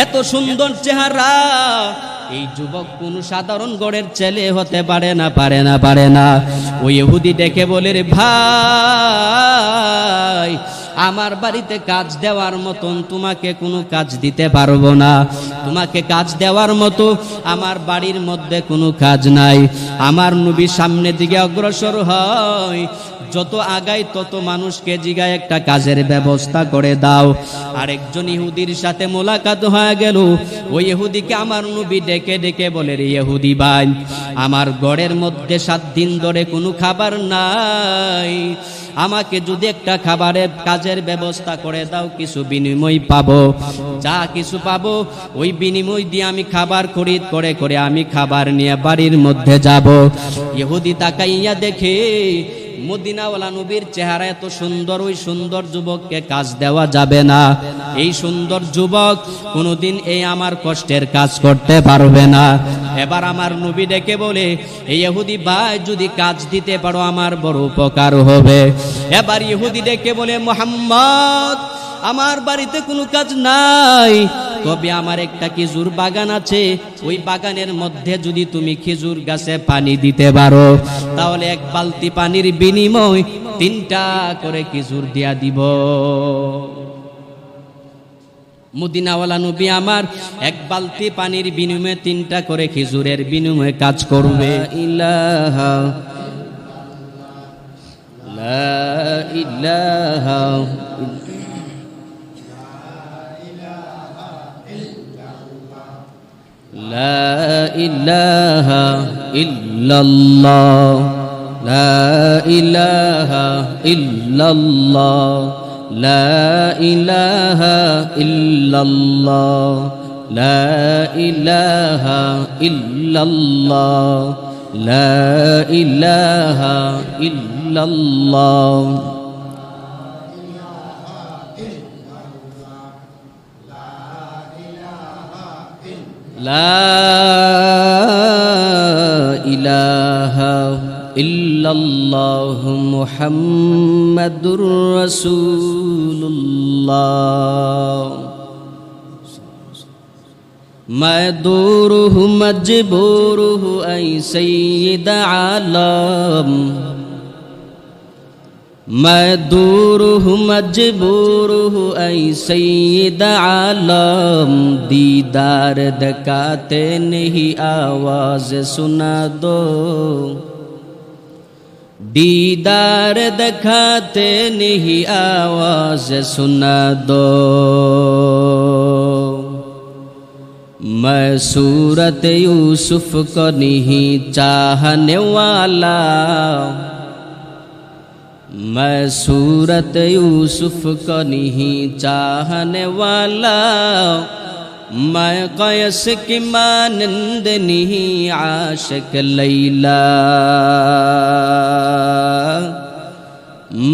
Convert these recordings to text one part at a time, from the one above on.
এত সুন্দর চেহারা, এই যুবক কোন সাধারণ গড়ের ছেলে হতে পারে না। ওই ইহুদি ডেকে বলে, রে ভাই, আমার বাড়িতে কাজ দেওয়ার মতন তোমাকে কোনো কাজ দিতে পারবো না, তোমাকে কাজ দেওয়ার মতো আমার বাড়ির মধ্যে কোনো কাজ নাই। আমার নবী সামনের দিকে অগ্রসর হয়, যত আগায় তত মানুষকে জিগায় একটা কাজের ব্যবস্থা করে দাও। আরেকজন ইহুদির সাথে মোলাকাত হয়ে গেল। ওই ইহুদিকে আমার নবী ডেকে ডেকে বলে, রে ইহুদি ভাই, আমার ঘরের মধ্যে 7 দিন ধরে কোনো খাবার নাই, আমাকে যদি একটা খাবারের কাজের ব্যবস্থা করে দাও, কিছু বিনিময় পাবো, যা কিছু পাবো ওই বিনিময় দিয়ে আমি খাবার খরিদ করে আমি খাবার নিয়ে বাড়ির মধ্যে যাব। ইহুদি তাকাইয়া দেখে মদিনাওয়ালা নবীর চেহারা এত সুন্দর, ওই সুন্দর যুবককে কাজ দেওয়া যাবে না। এই সুন্দর যুবক কোনোদিন এই আমার কষ্টের কাজ করতে পারবে না। এবার আমার নবী ডেকে বলে, এই ইহুদি ভাই, যদি কাজ দিতে পারো আমার বড় উপকার হবে। এবার ইহুদি ডেকে বলে, মুহাম্মদ, আমার বাড়িতে কোনো কাজ নাই, তবে আমার একটা খেজুর বাগান আছে, ওই বাগানের মধ্যে যদি তুমি খেজুর গাছে পানি দিতে পারো, তাহলে 1 বালতি পানির বিনিময় 3টা করে খেজুর দিয়া দিব। মদিনাওয়ালা নবী আমার 1 বালতি পানির বিনিময়ে 3টা করে খেজুরের বিনিময়ে কাজ করবে। ইলাহা লা ইলাহা লা ইলাহা ইল্লাল্লাহ, লা ইলাহা ইল্লাল্লাহ, লা ইলাহা ইল্লাল্লাহ, লা ইলাহা ইল্লাল্লাহ, লা ইলাহা ইল্লাল্লাহ। লা ইলাহা ইল্লাল্লাহু মুহাম্মাদুর রাসূলুল্লাহ। मैं दूर हूँ मजबूर हूँ ऐ सैयद आलम, मैं दूर हूँ मजबूर हूँ ऐ सैयद आलम, दीदार दिखाते नहीं आवाज सुना दो, दीदार दिखाते नहीं आवाज सुना दो। मैं सूरत यूसुफ को नहीं चाहने वाला, मैं सूरत यूसुफ को नहीं चाहने वाला, मैं कैस की मानंद नहीं आशिक लैला,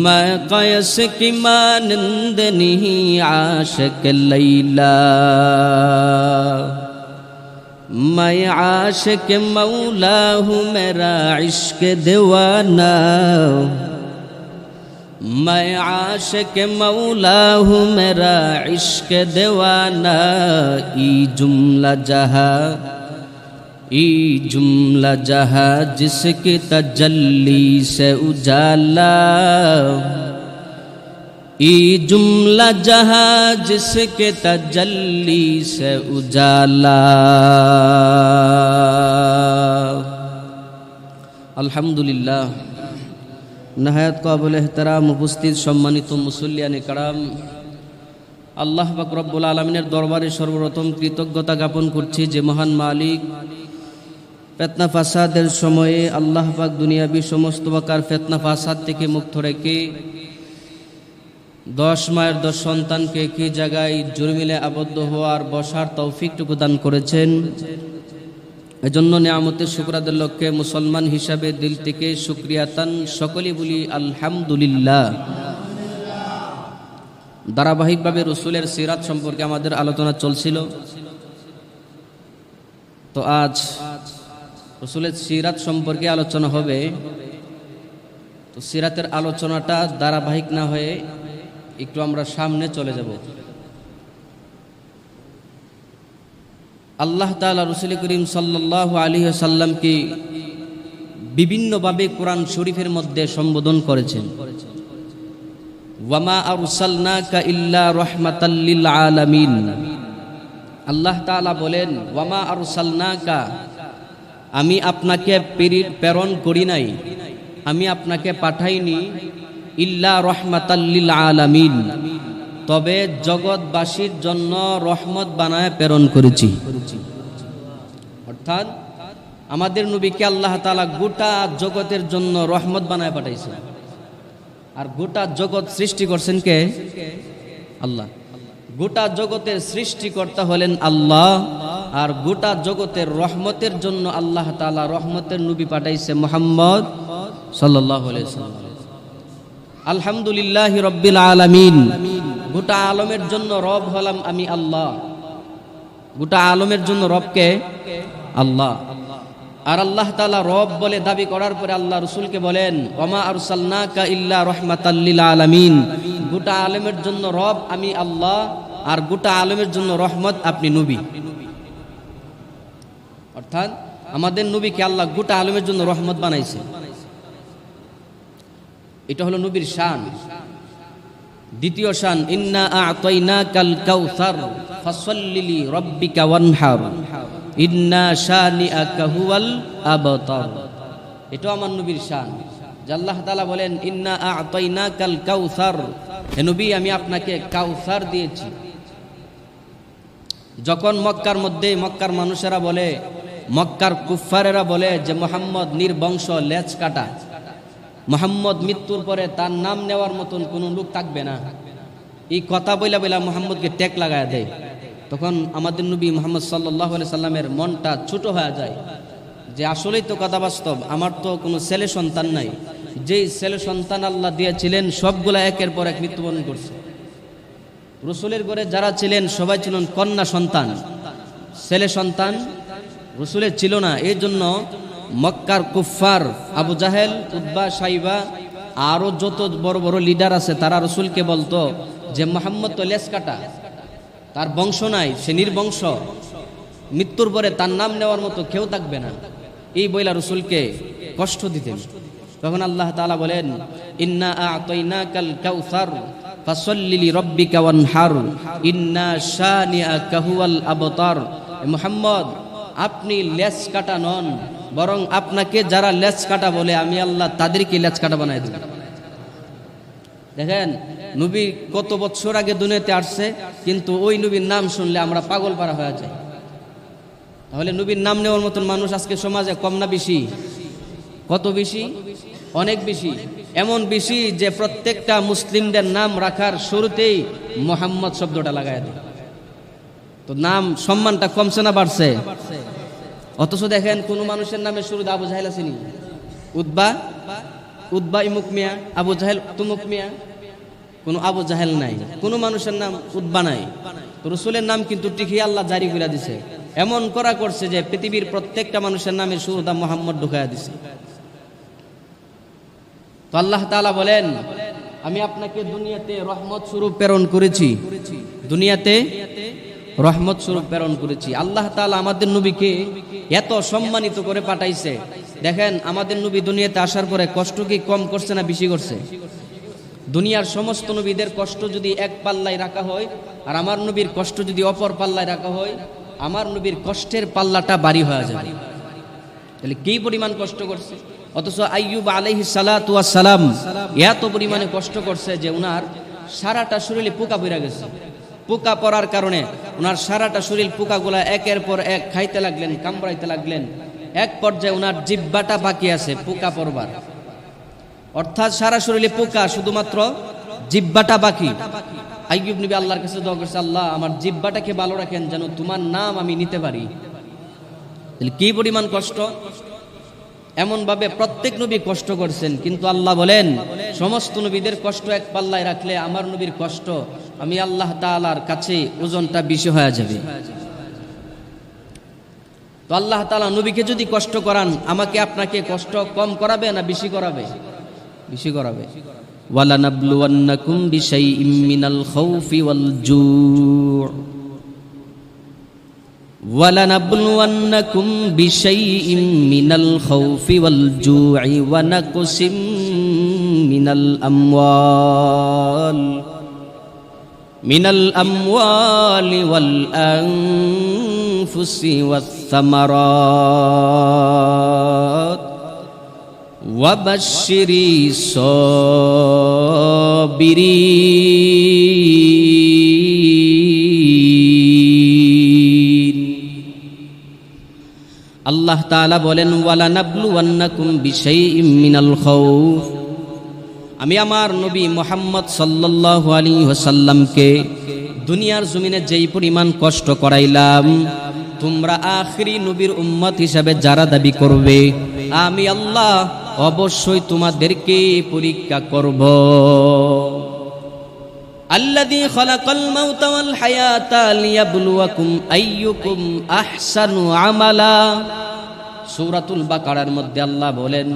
मैं कैस की मानंद नहीं आशिक लैला, मैं आशिक मौला हूँ मेरा इश्क दीवाना, मैं आशिक मौला हूँ मेरा इश्क दीवाना। ई जुमला जहाँ जिसकी तजल्ली से उजाला, ई जुमला जहाँ जिसके तजल्ली से उजाला। अल्हम्दुलिल्लाह। नहायत काबिल एहतराम उपस्थित सम्मानित मुसल्लियाने कराम, আল্লাহ পাক রব্বুল আলামিনের দরবারে সর্বপ্রথম কৃতজ্ঞতা জ্ঞাপন করছি যে মহান মালিক ফিতনা ফাসাদের সময়ে আল্লাহ পাক দুনিয়াবি সমস্ত প্রকার ফিতনা ফাসাদ থেকে মুক্ত রেখে 10 মায়ের 10 সন্তানকে একই জায়গায় জুরমিলে আবদ্ধ হওয়ার বসার তৌফিকটুকু দান করেছেন। এজন্য নিয়ামতের শুকর আদার লক্ষ্যে মুসলমান হিসাবে দিল থেকে শুকরিয়াতান সকলে বলি আলহামদুলিল্লাহ। ধারাবাহিকভাবে রাসূলের সিরাত সম্পর্কে আমাদের আলোচনা চলছিল। তো আজ রাসূলের সিরাত সম্পর্কে আলোচনা হবে। তো সিরাতের আলোচনাটা ধারাবাহিক না হয়ে একটু আমরা সামনে চলে যাব। আল্লাহ তাআলা রাসূল করিম সাল্লাল্লাহু আলাইহি ওয়াসাল্লামকে বিভিন্নভাবে কোরআন শরীফের মধ্যে সম্বোধন করেছেন। ওয়ামা আরসালনাকা ইল্লা রাহমাতাল লিল আলামিন। আল্লাহ তাআলা বলেন, ওয়ামা আরসালনাকা, আমি আপনাকে প্রেরণ করি নাই, আমি আপনাকে পাঠাইনি, ইল্লা রাহমাতাল লিল আলামিন, তবে জগৎবাসীর জন্য রহমত বানায় প্রেরণ করেছি। অর্থাৎ আমাদের নবীকে আল্লাহ তাআলা গোটা জগতের জন্য রহমত বানায় পাঠাইছেন। আর গোটা জগৎ সৃষ্টি করছেন কে? আল্লাহ। গোটা জগতের সৃষ্টিকর্তা হলেন আল্লাহ, আর গোটা জগতের রহমতের জন্য আল্লাহ তাআলা রহমতের নবী পাঠাইছে মুহাম্মদ সাল্লাল্লাহু আলাইহি ওয়াসাল্লাম। আলহামদুলিল্লাহি রাব্বিল আলামিন। গোটা আলমের জন্য রব হলাম আমি আল্লাহ। গোটা আলমের জন্য রবকে আল্লাহ। আর আল্লাহ তাআলা রব বলে দাবি করার পরে আল্লাহ রাসূলকে বলেন, ওয়ামা আরসালনাকা ইল্লা রাহমাতাল লিল আলামিন। গোটা আলমের জন্য রব আমি আল্লাহ, আর গোটা আলমের জন্য রহমত আপনি নবী। অর্থাৎ আমাদের নবীকে আল্লাহ গোটা আলমের জন্য রহমত বানাইছে। এটা হলো নবীর শান। দ্বিতীয় শান, ইন্না আ'তাইনাকাল কাউসার ফাসাল্লি লিরাব্বিকা ওয়ানহার ইন্না শানিআকা হুয়াল আবতার। এটা আমার নবীর শান যে আল্লাহ তাআলা বলেন, ইন্না আ'তাইনাকাল কাউসার, হে নবী আমি আপনাকে কাউসার দিয়েছি। যখন মক্কার মধ্যে মক্কার মানুষেরা বলে, মক্কার কুফফারেরা বলে যে মুহাম্মদ নির্বংশ, লেজ কাটা, মুহাম্মদ মৃত্যুর পরে তার নাম নেওয়ার মতন কোনো লোক থাকবে না, এই কথা বইলা বইলা মুহাম্মদকে টেক লাগায় দেয়, তখন আমাদের নবী মুহাম্মদ সাল্লাল্লাহু আলাইহি সাল্লামের মনটা ছোট হয়ে যায় যে আসলেই তো কথা বাস্তব, আমার তো কোনো ছেলে সন্তান নাই। যেই ছেলে সন্তান আল্লাহ দিয়েছিলেন সবগুলা একের পর এক মৃত্যুবরণ করছে। রসুলের ঘরে যারা ছিলেন সবাই ছিলেন কন্যা সন্তান, ছেলে সন্তান রসুলের ছিল না। এই জন্য মক্কার কুফফার আবু জাহেল, উতবা, সাইবা আরো যত বড় বড় লিডার আছে তারা রসুলকে বলতো যে মুহাম্মদ তো লেজ কাটা, তার বংশ নাই, সে নির্বংশ, মৃত্যুর পরে তার নাম নেওয়ার মতো কেউ থাকবে না, এই বইলা রসুলকে কষ্ট দিতেন। তখন আল্লাহ তাআলা বলেন, ইন্না আ'তাইনাকাল কাউসার ফাসাল্লি লিরাব্বিকা ওয়ানহার ইন্না শানিআকা হুয়াল আবতার। মুহাম্মদ আপনি লেজ কাটা নন, বরং আপনাকে যারা লেজ কাটা বলে আমি আল্লাহ তাদেরকে লেজ কাটা বানাই দেব। দেখেন নবী কত বছর আগে দুনিয়াতে আসছে, কিন্তু ওই নবীর নাম শুনলে আমরা পাগল পারা হয়ে যাই। তাহলে নবীর নাম নেওয়ার মতন মানুষ আজকে সমাজে কম না বেশি? কত বেশি? অনেক বেশি। এমন বেশি যে প্রত্যেকটা মুসলিমদের নাম রাখার শুরুতেই মুহাম্মদ শব্দটা লাগায় দেয়। তো নাম সম্মানটা কমছে না বাড়ছে? অথচ দেখেন কোন মানুষের নামে শুরুতে আবু জাহেল আসেনি, উতবা ইমুক মিয়া, আবু জাহেল তুমুক মিয়া, কোন আবু জাহেল নাই, কোন মানুষের নাম উতবা নাই। তো রসুলের নাম কিন্তু টিকিয়ে আল্লাহ জারি করে দিছে, এমন করা করছে যে পৃথিবীর প্রত্যেকটা মানুষের নামের শুরুটা মুহাম্মদ ঢুকাইয়া দিছে। তো আল্লাহ তাআলা বলেন, আমি আপনাকে দুনিয়াতে রহমত স্বরূপ প্রেরণ করেছি, দুনিয়াতে রহমত স্বরূপ প্রেরণ করেছি। আল্লাহ তাআলা আমাদের নবীকে এত সম্মানিত করে পাঠাইছে। দেখেন আমাদের নবী দুনিয়াতে আসার পরে কষ্ট কি কম করছে না বেশি করছে? দুনিয়ার সমস্ত নবীদের কষ্ট যদি এক পাল্লায় রাখা হয় আর আমার নবীর কষ্ট যদি অপর পাল্লায় রাখা হয়, আমার নবীর কষ্টের পাল্লাটা ভারী হয়ে যাবে। তাহলে কি পরিমাণ কষ্ট করছে। অথচ আইয়ুব আলাইহিস সালাতু ওয়াস সালাম এত পরিমাণে কষ্ট করছে যে উনার সারাটা শরীরে পোকা পড়ে গেছে। পোকা পড়ার কারণে উনার সারাটা শরীর পোকাগুলা একের পর এক খাইতে লাগলেন, কামড়াইতে লাগলেন। এক পর্যায়ে উনার জিহ্বাটা বাকি আছে পোকা পড়বার, অর্থাৎ সারা শরীরে পোকা, শুধুমাত্র জিহ্বাটা বাকি। আইয়ুব নবী আল্লাহর কাছে দোয়া করছে, আল্লাহ আমার জিহ্বাটাকে ভালো রাখেন যেন তোমার নাম আমি নিতে পারি। তাহলে কি পরিমাণ কষ্ট। এমন ভাবে প্রত্যেক নবী কষ্ট করছেন, কিন্তু আল্লাহ বলেন সমস্ত নবীদের কষ্ট এক পাল্লায় রাখলে আমার নবীর কষ্ট আমি আল্লাহ তাআলার কাছে ওজনটা বেশি হয়ে যাবে। তো আল্লাহ তাআলা নবীকে যদি কষ্ট করান, আমাকে আপনাকে কষ্ট কম করাবে না বেশি করাবে? বেশি করাবে। ওয়ালানাবলুওয়ান্নাকুম বিশাইইম মিনাল খাউফি ওয়াল জু'। وَلَنَبْلُوَنَّكُمْ بِشَيْءٍ مِّنَ الْخَوْفِ وَالْجُوعِ وَنَقْصٍ مِّنَ الْأَمْوَالِ وَالْأَنفُسِ وَالثَّمَرَاتِ وَبَشِّرِ الصَّابِرِينَ আল্লাহ তাআলা বলেন ওয়ালানাবলুওয়ান্নাকুম বিশাইইম মিনাল খাউফ, আমি আমার নবী মুহাম্মদ সাল্লাল্লাহু আলাইহি ওয়াসাল্লামকে দুনিয়ার জমিনে যেই পরিমাণ কষ্ট করাইলাম, তোমরা আখিরি নবীর উম্মত হিসাবে যারা দাবি করবে, আমি আল্লাহ অবশ্যই তোমাদেরকে পরীক্ষা করব। আল্লাযী খালাকাল মাউতা ওয়াল হায়াতা লিয়াবলুয়াকুম আইয়ুকুম আহসানু আমালা। সূরাতুল বাকারার মধ্যে আল্লাহ বলেন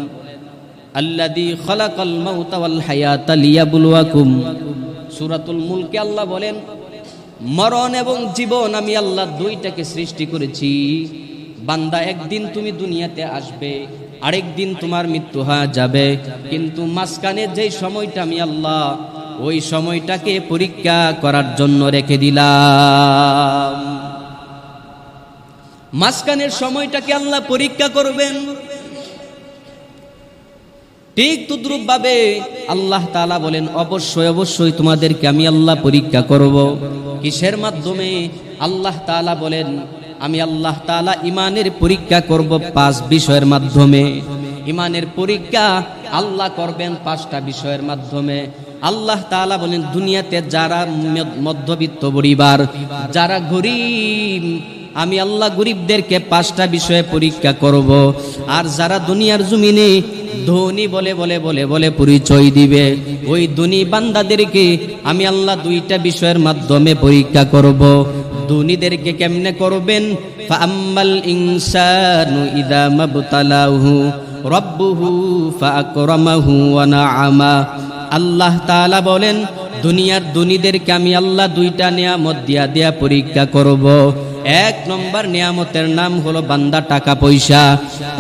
আল্লাযী খালাকাল মাউতা ওয়াল হায়াতা লিয়াবলুয়াকুম। সূরাতুল মুলকে আল্লাহ বলেন মরণ এবং জীবন আমি আল্লাহ দুইটাকে সৃষ্টি করেছি। বান্দা, একদিন তুমি দুনিয়াতে আসবে, আরেকদিন তোমার মৃত্যু হয়ে যাবে, কিন্তু মাঝখানে যেই সময়টা আমি আল্লাহ ওই সময়টাকে পরীক্ষা করার জন্য রেখে দিলাম। মাঝখানের সময়টাকে আল্লাহ পরীক্ষা করবেন। ঠিক তদ্রূপ ভাবে আল্লাহ তাআলা বলেন অবশ্যই অবশ্যই তোমাদেরকে আমি আল্লাহ পরীক্ষা করব। কিসের মাধ্যমে? আল্লাহ তাআলা বলেন আমি আল্লাহ তাআলা ঈমানের পরীক্ষা করব 5 বিষয়ের মাধ্যমে। ঈমানের পরীক্ষা আল্লাহ করবেন 5টা বিষয়ের মাধ্যমে। আল্লাহ তাআলা বলেন দুনিয়াতে যারা মধ্যবিত্ত পরিবার, যারা গরীব, আমি আল্লাহ গরিবদেরকে 5টা বিষয়ে পরীক্ষা করব। আর যারা দুনিয়ার জমিনে ধনী বলে বলে বলে বলে পরিচয় দিবে, ওই ধনী বান্দাদেরকে আমি আল্লাহ 2টা বিষয়ের মাধ্যমে পরীক্ষা করব। ধনীদেরকে কেমনে করবেন? ফাআম্মাল ইনসানু ইযা মাবতালাহু রাব্বুহু ফাআকরামাহু ওয়া নাআমা। আল্লাহ তাআলা বলেন দুনিয়ার ধনীদেরকে আমি আল্লাহ 2টা নিয়ামত দিয়া পরীক্ষা করব। 1 নম্বর নিয়ামতের নাম হলো বান্দা টাকা পয়সা।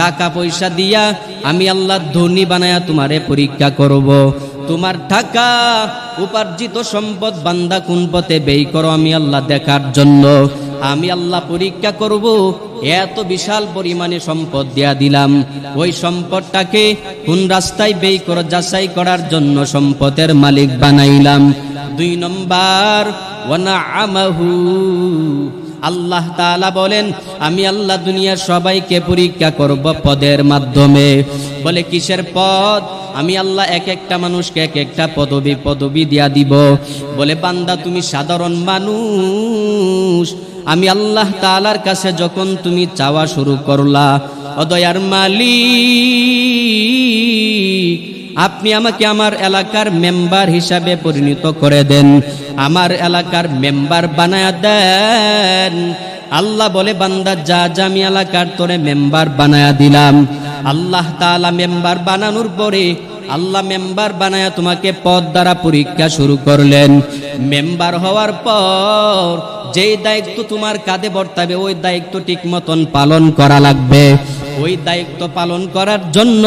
টাকা পয়সা দিয়া আমি আল্লাহ ধনী বানায়া তোমারে পরীক্ষা করব। তোমার টাকা উপার্জিত সম্পদ বান্দা কোন পথে ব্যয় করো আমি আল্লাহ দেখার জন্য আমি আল্লাহ পরীক্ষা করব। এত বিশাল পরিমাণে সম্পদ দেয়া দিলাম, ওই সম্পদটাকে কোন রাস্তায় ব্যয় করো যাচাই করার জন্য সম্পদের মালিক বানাইলাম। 2 নম্বর ওয়ানাআমাহু। আল্লাহ তাআলা বলেন আমি আল্লাহ দুনিয়ার সবাইকে পরীক্ষা করব পদের মাধ্যমে। বলে কিসের পদ? আমি আল্লাহ এক একটা মানুষকে এক একটা পদবি দিয়া দিব। বলে বান্দা তুমি সাধারণ মানুষ, আমি আল্লাহ তাআলার কাছে যখন তুমি চাওয়া শুরু করলা, ও দয়ার মালিক আপনি আমাকে আমার এলাকার মেম্বার হিসাবে পরিণত করে দেন, আমার এলাকার মেম্বার বানায়া দেন। আল্লাহ বলে বান্দা যা যা আমি এলাকার তোরে মেম্বার বানায়া দিলাম। আল্লাহ তাআলা মেম্বার বানানোর পরে আল্লাহ মেম্বার বানায়া তোমাকে পদ দ্বারা পরীক্ষা শুরু করলেন। মেম্বার হওয়ার পর যেই দায়িত্ব তোমার কাঁধে বর্তাবে ওই দায়িত্ব ঠিক মতন পালন করা লাগবে। ওই দায়িত্ব পালন করার জন্য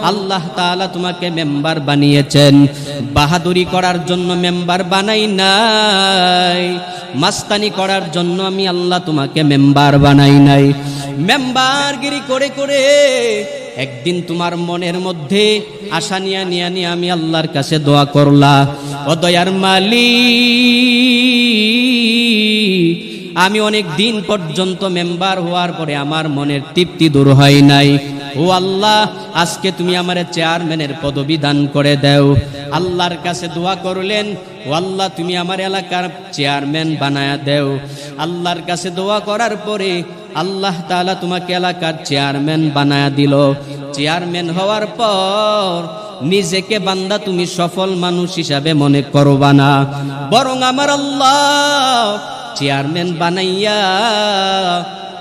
আল্লাহ তাআলা তোমাকে মেম্বার বানিয়েছেন। বাহাদুরি করার জন্য মেম্বার বানাই নাই, মাস্তানি করার জন্য আমি আল্লাহ তোমাকে মেম্বার বানাই নাই। মেম্বারগিরি করে করে একদিন তোমার মনের মধ্যে আশা নিয়ে আমি আল্লাহর কাছে দোয়া করলা, ও দয়ার মালিক আমি অনেক দিন পর্যন্ত মেম্বার হওয়ার পরে আমার মনের তৃপ্তি দূর হয় নাই। ও আল্লাহ আজকে তুমি আমারে চেয়ারম্যানের পদবি দান করে দাও। আল্লাহর কাছে দোয়া করলেন, ও আল্লাহ তুমি আমার এলাকার চেয়ারম্যান বানায়া দাও। আল্লাহর কাছে দোয়া করার পরে আল্লাহ তাআলা তোমাকে এলাকার চেয়ারম্যান বানায়া দিল। চেয়ারম্যান হওয়ার পর নিজেকে বান্দা তুমি সফল মানুষ হিসাবে মনে করবা না, বরং আমার আল্লাহ চেয়ারম্যান বানাইয়া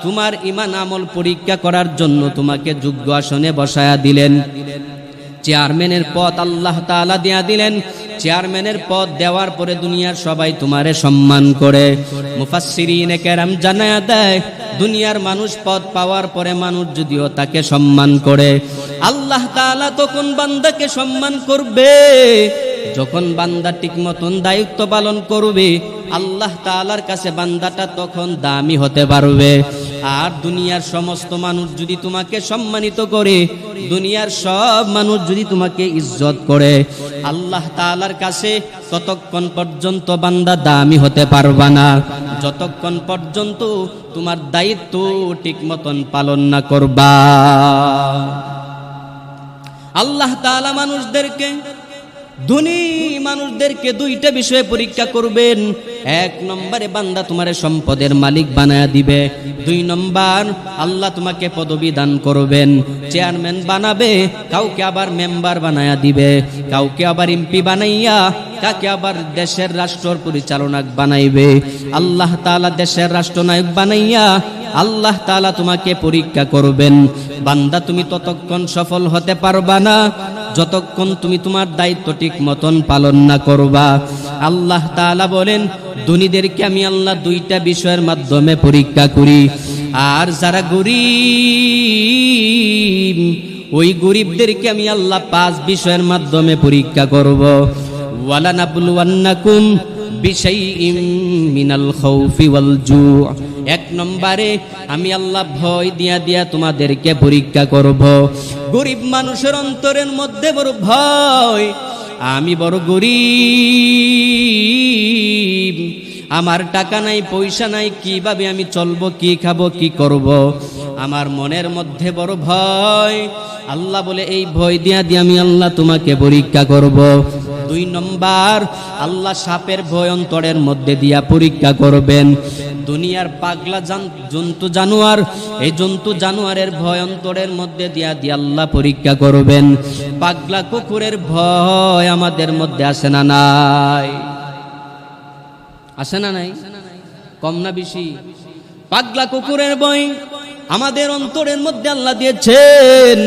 তোমার ঈমান আমল পরীক্ষা করার জন্য তোমাকে যোগ্য আসনে বসায়া দিলেন। চেয়ারম্যানের পদ আল্লাহ তাআলা দিয়া দিলেন। চেয়ারম্যানের পদ দেওয়ার পরে দুনিয়ার সবাই তোমারে সম্মান করে। মুফাসসিরিনে কেরাম জানায়া দেয় দুনিয়ার মানুষ পদ পাওয়ার পরে মানুষ যদিও তাকে সম্মান করে, আল্লাহ তাআলা তখন বান্দাকে সম্মান করবে যখন বান্দা ঠিক মতন দায়িত্ব পালন করবে। আল্লাহ তাআলার কাছে বান্দাটা তখন দামি হতে পারবে। আর দুনিয়ার সমস্ত মানুষ যদি তোমাকে সম্মানিত করে, দুনিয়ার সব মানুষ যদি তোমাকে ইজ্জত করে, আল্লাহ তাআলার কাছে ততক্ষণ পর্যন্ত বান্দা দামি হতে পারবা না যতক্ষণ পর্যন্ত তোমার দায়িত্ব ঠিক মতন পালন না করবা। আল্লাহ তাআলা ধনী মানুষদেরকে দুইটা বিষয়ে পরীক্ষা করবেন। এক নম্বরে বান্দা তোমার সম্পদের মালিক বানায়া দিবে, দুই নম্বর আল্লাহ তোমাকে পদবি দান করবেন, চেয়ারম্যান বানাবে, কাউকে আবার মেম্বার বানায়া দিবে, কাউকে আবার এমপি বানাইয়া কাকে আবার দেশের রাষ্ট্র পরিচালনাক বানাইবে। আল্লাহ তাআলা দেশের রাষ্ট্রনায়ক বানাইয়া আল্লাহ তাআলা তোমাকে পরীক্ষা করবেন। বান্দা তুমি ততক্ষণ সফল হতে পারবা না যতক্ষণ তুমি তোমার দায়িত্ব ঠিক মতন পালন না করবা। আল্লাহ তাআলা বলেন, ধনীদেরকে আমি আল্লাহ দুইটা বিষয়ের মাধ্যমে পরীক্ষা করি, আর যারা গরীব ওই গরীবদেরকে আমি আল্লাহ 5 বিষয়ের মাধ্যমে পরীক্ষা করব। ওয়ালা নাবলুওয়ান্নাকুম বিশাইইম মিনাল খাউফি ওয়াল জু'। এক নম্বরে আমি আল্লাহ ভয় দিয়া তোমাদেরকে পরীক্ষা করব। গরিব মানুষের অন্তরের মধ্যে বড় ভয়, আমি বড় গরিব, আমার টাকা নাই, পয়সা নাই, কিভাবে আমি চলবো, কি খাবো, কি করব। আমার মনের মধ্যে বড় ভয়। আল্লাহ বলে এই ভয় দিয়া আমি আল্লাহ তোমাকে পরীক্ষা করব। 2 নম্বর আল্লাহ সাপের ভয় অন্তরের মধ্যে দিয়া পরীক্ষা করবেন। দুনিয়ার পাগলা জন্তু জানোয়ার, এই জন্তু জানোয়ারের ভয় অন্তরের মধ্যে দিয়া আল্লাহ পরীক্ষা করবেন। পাগলা কুকুরের ভয় আমাদের মধ্যে আসে না নাই? আসে না নাই? কম না বেশি? পাগলা কুকুরের ভয় আমাদের অন্তরের মধ্যে আল্লাহ দিয়েছেন।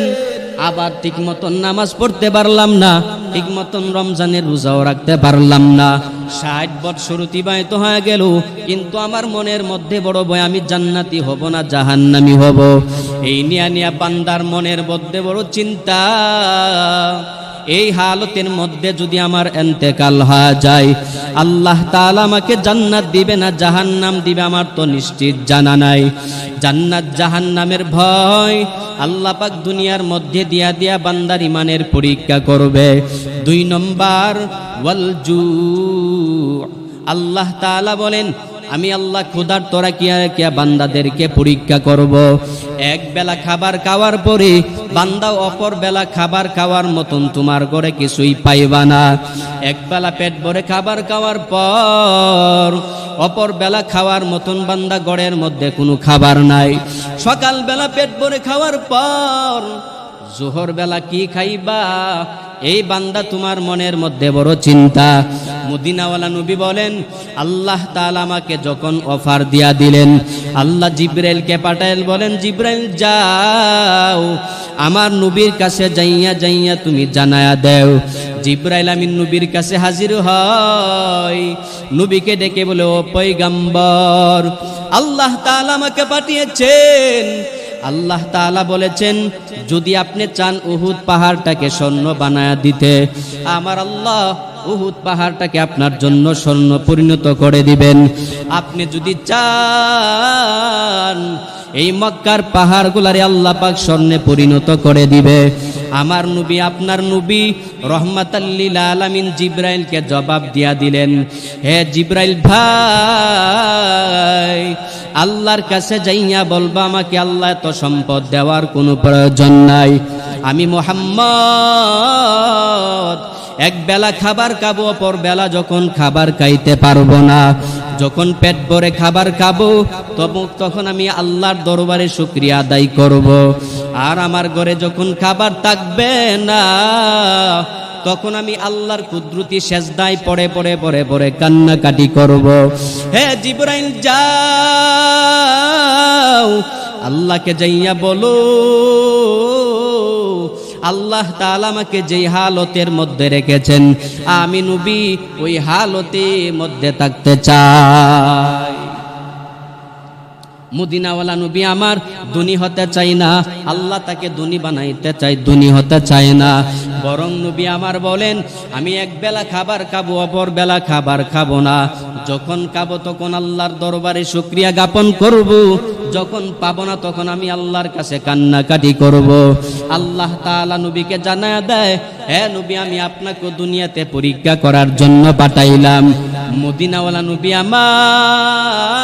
আবার ঠিক মতন নামাজ পড়তে পারলাম না, ঠিক মতন রমজানের রোজাও রাখতে পারলাম না, 60 বছর অতিবাহিত হয়ে গেল, কিন্তু আমার মনের মধ্যে বড় ভয়, আমি জান্নাতি হব না জাহান্নামী হব। এই নিয়া বান্দার মনের মধ্যে বড় চিন্তা। এই হালতের মধ্যে যদি আমার ইন্তেকাল হয়ে যায়, আল্লাহ তাআলা আমাকে জান্নাত দিবে না জাহান্নাম দিবে আমার তো নিশ্চিত জানা নাই। জান্নাত জাহান্নামের ভয় আল্লাহ পাক দুনিয়ার মধ্যে দিয়া বান্দার ইমানের পরীক্ষা করবে। 2 নম্বর ওয়াল জু'। আল্লাহ তাআলা বলেন, আমি আল্লাহ ক্ষুধার্ত রাখিয়া বান্দাদেরকে পরীক্ষা করব। এক বেলা খাবার খাওয়ার পরে বান্দা অপর বেলা খাবার খাওয়ার মতন তোমার ঘরে কিছুই পাইবা না। এক বেলা পেট ভরে খাবার খাওয়ার পর অপর বেলা খাওয়ার মতন বান্দা ঘরের মধ্যে কোনো খাবার নাই। সকাল বেলা পেট ভরে খাওয়ার পর জোহর বেলা কি খাইবা, এই বান্দা তোমার মনের মধ্যে বড় চিন্তা। মদিনাওয়ালা নবী বলেন, আল্লাহ তাআলা আমাকে যখন অফার দিয়া দিলেন, আল্লাহ জিবরাইলকে পাঠাইল, বলেন জিবরাইল যাও আমার নবীর কাছে যাইয়া তুমি জানায়া দেও। জিবরাইল আমিন নবীর কাছে হাজির হয়, নবীকে ডেকে বলে, ও পয়গম্বর, আল্লাহ তাআলা আমাকে পাঠিয়েছেন। আল্লাহ তাআলা বলেছেন, যদি আপনি চান উহুদ পাহাড়টাকে স্বর্ণ বানায়া দিতে, আমার আল্লাহ উহুদ পাহাড়টাকে আপনার জন্য স্বর্ণ পরিণত করে দিবেন। আপনি যদি চান এই মক্কার পাহাড়গুলারে আল্লাহ পাক স্বর্ণে পরিণত করে দিবে। আমার নবী, আপনার নবী রহমাতাল লিল আলামিন জিবরাইলকে জবাব দিয়া দিলেন, হে জিবরাইল ভাই, আল্লাহর কাছে যাইয়া বলবা আমাকে আল্লাহ এত সম্পদ দেওয়ার কোনো প্রয়োজন নাই। আমি মুহাম্মদ এক বেলা খাবার খাবো, অপর বেলা যখন খাবার খাইতে পারবো না, যখন পেট ভরে খাবার খাবো, তখন আমি আল্লাহর দরবারে শুকরিয়া আদায় করব। আর আমার ঘরে যখন খাবার থাকবে না, তখন আমি আল্লাহর কুদরতি সেজদায় পড়ে কান্নাকাটি করব। হে জিবরাইল যাও আল্লাহকে যাইয়া বলো, আল্লাহ তাআলা আমাকে যেই হালতের মধ্যে রেখেছেন, আমি নবী ওই হালতের মধ্যে থাকতে চাই। মদিনাওয়ালা নবী আমার ধনী হতে চাই না, আল্লাহ তাকে ধনী বানাইতে চাই, ধনী হতে চায় না। বরং নবী আমার বলেন, আমি এক বেলা খাবার খাবো, অপর বেলা খাবার খাবো না। যখন খাবো তখন আল্লাহর দরবারে শুকরিয়া জ্ঞাপন করব, যখন পাবো না তখন আমি আল্লাহর কাছে কান্নাকাটি করব। আল্লাহ তাআলা নবীকে জানায়া দেয়, হে নবী, আমি আপনাকে দুনিয়াতে পরীক্ষা করার জন্য পাঠাইলাম। মদিনাওয়ালা নবী আমার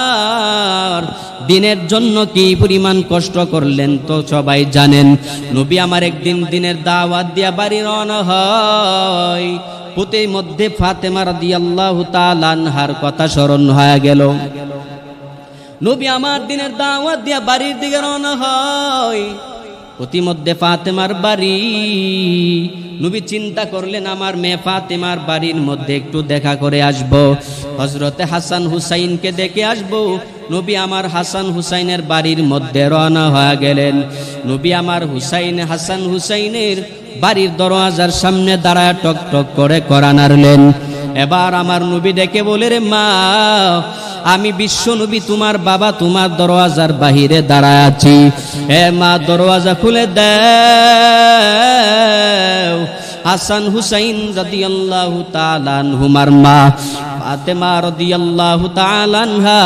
দিনের জন্য কি পরিমাণ কষ্ট করলেন তো সবাই জানেন। নবী আমার একদিন দিনের দাওয়াত দিয়া বাড়ি রওনা হয়, পথের মধ্যে ফাতেমা রাদিয়াল্লাহু তাআলা আনহার কথা স্মরণ হয়ে গেল। নবী আমার দিনের দাওয়াত দিয়া বাড়ির দিকে রওনা হয়, প্রতিমধ্যে ফাতেমার বাড়ি। নবী চিন্তা করলেন, আমার মেয়ে ফাতেমার বাড়ির মধ্যে একটু দেখা করে আসব, হযরতে হাসান হুসাইনকে দেখে আসব। নবী আমার হাসান হুসাইনের বাড়ির মধ্যে রওনা হয়ে গেলেন। নবী আমার হাসান হুসাইনের বাড়ির দরওয়াজার সামনে দাঁড়ায় টক টক করে কোরআন নাড়লেন। এবার আমার নবী ডেকে বলে, রে মা, আমি বিশ্ব নবী তোমার বাবা তোমার দরওয়াজার বাহিরে দাঁড়ায় আছি, হে মা দরওয়াজা খুলে দাও। হাসান হুসাইন রাদিয়াল্লাহু তাআলা আনহুমার মা ফাতেমা রাদিয়াল্লাহু তাআলা আনহা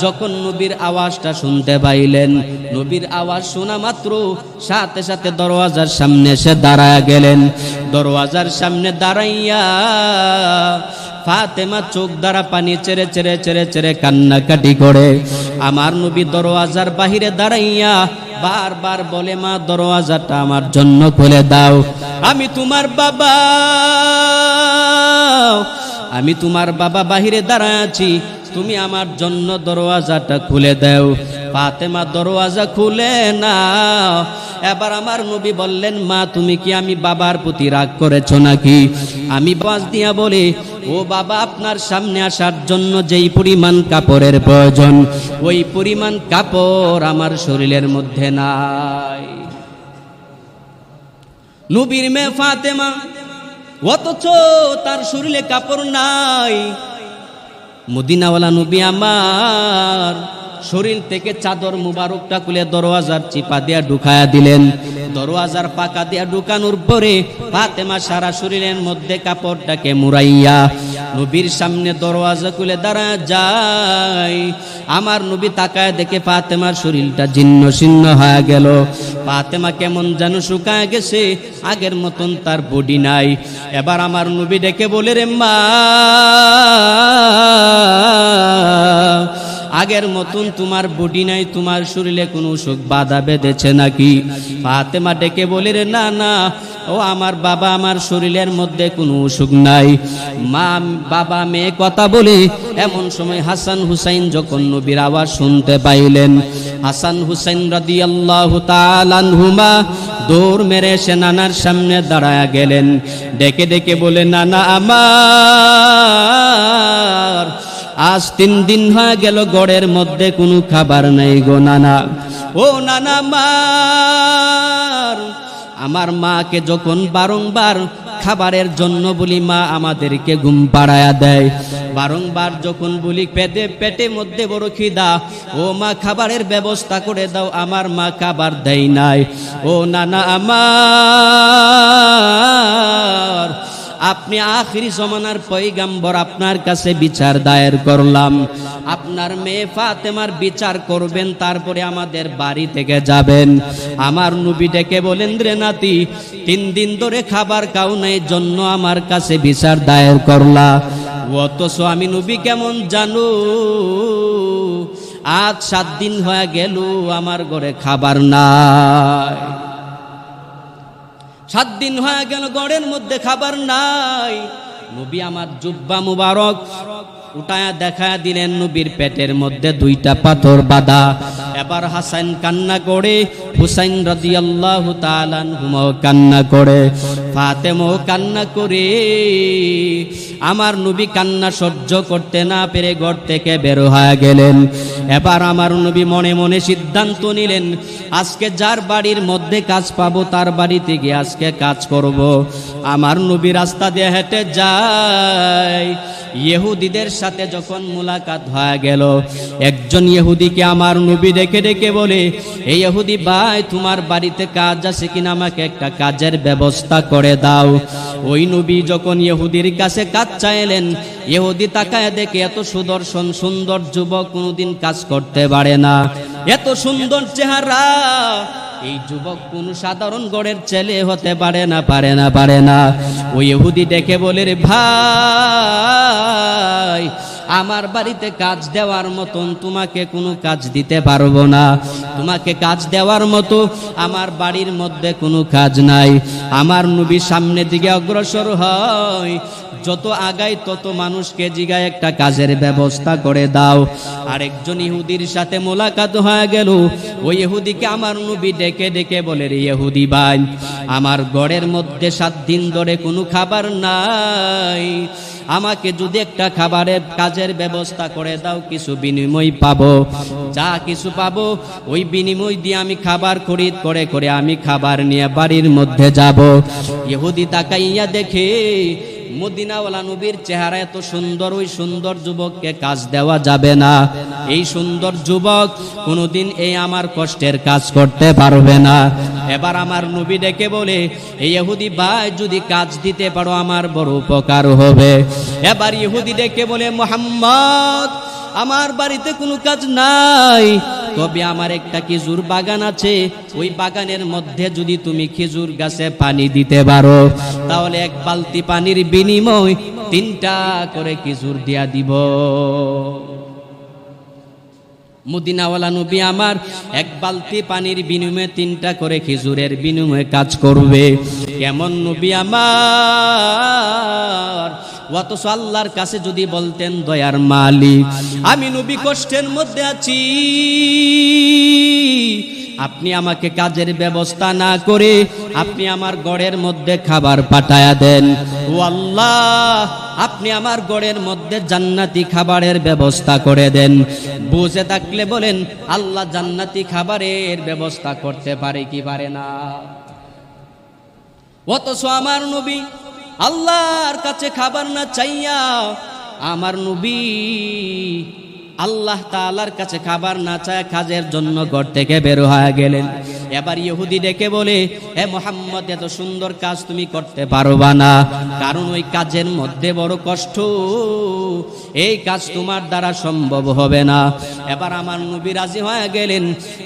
যখন নবীর আওয়াজটা শুনতে পাইলেন, নবীর আওয়াজ শোনা মাত্র সাথে সাথে দরওয়াজার সামনে এসে দাঁড়ায় গেলেন। দরওয়াজার সামনে দাঁড়াইয়া ফাতেমা চোখ দ্বারা পানি চেরে চেরে চেরে চেরে কান্নাকাটি করে আমার নবী দরওয়াজার বাহিরে দাঁড়াইয়া বারবার বলে, মা দরওয়াজাটা আমার জন্য খুলে দাও, আমি তোমার বাবা, আমি তোমার বাবা বাহিরে দাঁড়ায় আছি, তুমি আমার জন্য দরওয়াজাটা খুলে দাও। ফাতেমা দরওয়াজা খুলে না। এবার আমার নবী বললেন, মা তুমি কি আমি বাবার প্রতি রাগ করেছো নাকি? আমি বাস দিয়া বলে, ও বাবা, আপনার সামনে আসার জন্য যেই পরিমাণ কাপড়ের প্রয়োজন ওই পরিমাণ কাপড় আমার শরীরের মধ্যে নাই। নবীর মেয়ে ফাতেমা, অথচ তার শরীরে কাপড় নাই। মদিনাওয়ালা নবী আমার শরীর থেকে চাদর মুবারকটা খুলে দরওয়াজার চিপা দিয়া ঢুকায়া দিলেন। দরওয়াজার পাকা দিয়া ঢুকানোর পরে ফাতেমা সারা শরীরের মধ্যে কাপড়টাকে মুড়াইয়া নবীর সামনে দরওয়াজা খুলে দাঁড়ায় যায়। আমার নবী তাকায় দেখে ফাতেমার শরীরটা জীর্ণ শীর্ণ হয়ে গেল। ফাতেমা কেমন যেন শুকায় গেছে, আগের মতন তার বডি নাই। এবার আমার নবী ডেকে বলে, রে মা, আগের মতন তোমার বডি নাই, তোমার শরীরে কোনো সুখ বাধা বেঁধেছে নাকি? ফাতেমা ডেকে বলে, রে না না, ও আমার বাবা, আমার শরীরের মধ্যে কোনো সুখ নাই। মা বাবা মেয়ে কথা বলে এমন সময় হাসান হুসাইন যখন নবীর আওয়াজ শুনতে পাইলেন, হাসান হুসাইন রাদিয়াল্লাহু তাআলা আনহুমা দৌড় মেরে এসে নানার সামনে দাঁড়ায়া গেলেন। ডেকে ডেকে বলে, নানা আমার, আজ 3 দিন হয়ে গেল গড়ের মধ্যে কোনো খাবার নাই গো নানা। ও নানা আমার মাকে যখন বারংবার খাবারের জন্য বলি, মা আমাদেরকে ঘুম পাড়ায়া দেয়। বারংবার যখন বলি পেটে মধ্যে বড় খিদা, ও মা খাবারের ব্যবস্থা করে দাও, আমার মা খাবার দেয় নাই। ও নানা আমার, আপনি আখিরি জমানার পয়গাম্বর, আপনার কাছে বিচার দায়ের করলাম। আপনার মেয়ে ফাতেমার বিচার করবেন, তারপরে আমাদের বাড়ি থেকে যাবেন। আমার নবী ডেকে বলেন, রে নাতি, 3 দিন ধরে খাবার খাও নাই, জন্য আমার কাছে বিচার দায়ের করলা। অথচ আমি নবী কেমন জানো, আজ 7 দিন হয়ে গেল আমার ঘরে খাবার নাই। 7 দিন হয়ে গেল ঘরের মধ্যে খাবার নাই। নবী আমার জুব্বা মুবারক উঠায়া দেখা দিলেন, নবীর পেটের মধ্যে 2টা পাথর বাঁধা। এবার হাসান কান্না করে, হুসাইন রাদিয়াল্লাহু তাআলা আনহুমাও কান্না করে, ফাতেমাও কান্না করে। আমার নবী কান্না সহ্য করতে না পেরে ঘর থেকে বের হয়ে গেলেন। এবার আমার নবী মনে মনে সিদ্ধান্ত নিলেন, আজকে যার বাড়ির মধ্যে কাজ পাবো তার বাড়িতে গিয়ে আজকে কাজ করব। আমার নবী রাস্তা দিয়ে হেঁটে যায়, ইহুদিদের সাথে যখন মুলাকাত হয়ে গেল, একজন ইহুদিকে আমার নবী ডেকে ডেকে বলে, এই ইহুদি ভাই, তোমার বাড়িতে কাজ আছে কিনা, আমাকে একটা কাজের ব্যবস্থা করে দাও। ওই নবী যখন ইহুদির কাছে কাজ চাইলেন, ইহুদি তাকায় দেখে এত সুদর্শন সুন্দর যুবক কোনোদিন কাজ করতে পারে না, এত সুন্দর চেহারা, এই যুবক কোন সাধারণ গড়ের ছেলে হতে পারে না, পারে না, পারে না। ওই ইহুদি ডেকে বলে, রে ভাই, আমার বাড়িতে কাজ দেওয়ার মতন তোমাকে কোনো কাজ দিতে পারবো না, তোমাকে কাজ দেওয়ার মতো আমার বাড়ির মধ্যে কোনো কাজ নাই। আমার নবী সামনের দিকে অগ্রসর হয়, যত আগাই তত মানুষকে জিগায় একটা কাজের ব্যবস্থা করে দাও। আরেকজন ইহুদির সাথে মোলাকাত হয়ে গেল, ওই ইহুদিকে আমার নবী ডেকে ডেকে বলে, রে ইহুদি ভাই, আমার ঘরের মধ্যে 7 দিন ধরে কোনো খাবার নাই, আমাকে যদি একটা খাবারের কাজের ব্যবস্থা করে দাও, কিছু বিনিময় পাবো, যা কিছু পাবো ওই বিনিময় দিয়ে আমি খাবার খরিদ করে করে আমি খাবার নিয়ে বাড়ির মধ্যে যাব। ইহুদি তাকাইয়া দেখে মদিনাওয়ালা নবীর চেহারা এত সুন্দর, ওই সুন্দর যুবককে কাজ দেওয়া যাবে না, এই সুন্দর যুবক কোনোদিন এই আমার কষ্টের কাজ করতে পারবে না। এবার আমার নবী ডেকে বলে, এই ইহুদি ভাই, যদি কাজ দিতে পারো আমার বড় উপকার হবে। এবার ইহুদি ডেকে বলে, মুহাম্মদ, আমার বাড়িতে কোনো কাজ নাই, তবে আমার একটা খেজুর বাগান আছে, ওই বাগানের মধ্যে যদি তুমি খেজুর গাছে পানি দিতে পারো, তাহলে 1 বালতি পানির বিনিময় 3টা করে খেজুর দিয়া দিব। মদিনাওয়ালা নবী আমার 1 বালতি পানির বিনিময়ে 3টা করে খেজুরের বিনিময়ে কাজ করবে। কেমন নবী আমার! অথচ আল্লাহর কাছে যদি বলতেন, দয়ার মালিক, আমি নবী কষ্টের মধ্যে আছি, আপনি আমাকে কাজের ব্যবস্থা না করে আপনি আমার ঘরের মধ্যে খাবার পাঠায়া দেন। ও আল্লাহ, আপনি আমার ঘরের মধ্যে জান্নাতি খাবারের ব্যবস্থা করে দেন। বুঝে থাকলে বলেন, আল্লাহ জান্নাতি খাবারের ব্যবস্থা করতে পারে কি পারে না? অথচ আমার নবী আল্লাহর কাছে খাবার না চাইয়া, আমার নবী আল্লাহ তাআলার কাছে খাবার না চায় কাজের জন্য ঘর থেকে বের হয়ে গেলেন। এবার ইহুদি ডেকে বলে, হে মুহাম্মদ, এত সুন্দর কাজ তুমি করতে পারবা না, কারণ ওই কাজের মধ্যে বড় কষ্ট, এই কাজ তোমার দ্বারা সম্ভব হবে না। এবার আমার নবী রাজি হয়ে গেলেন,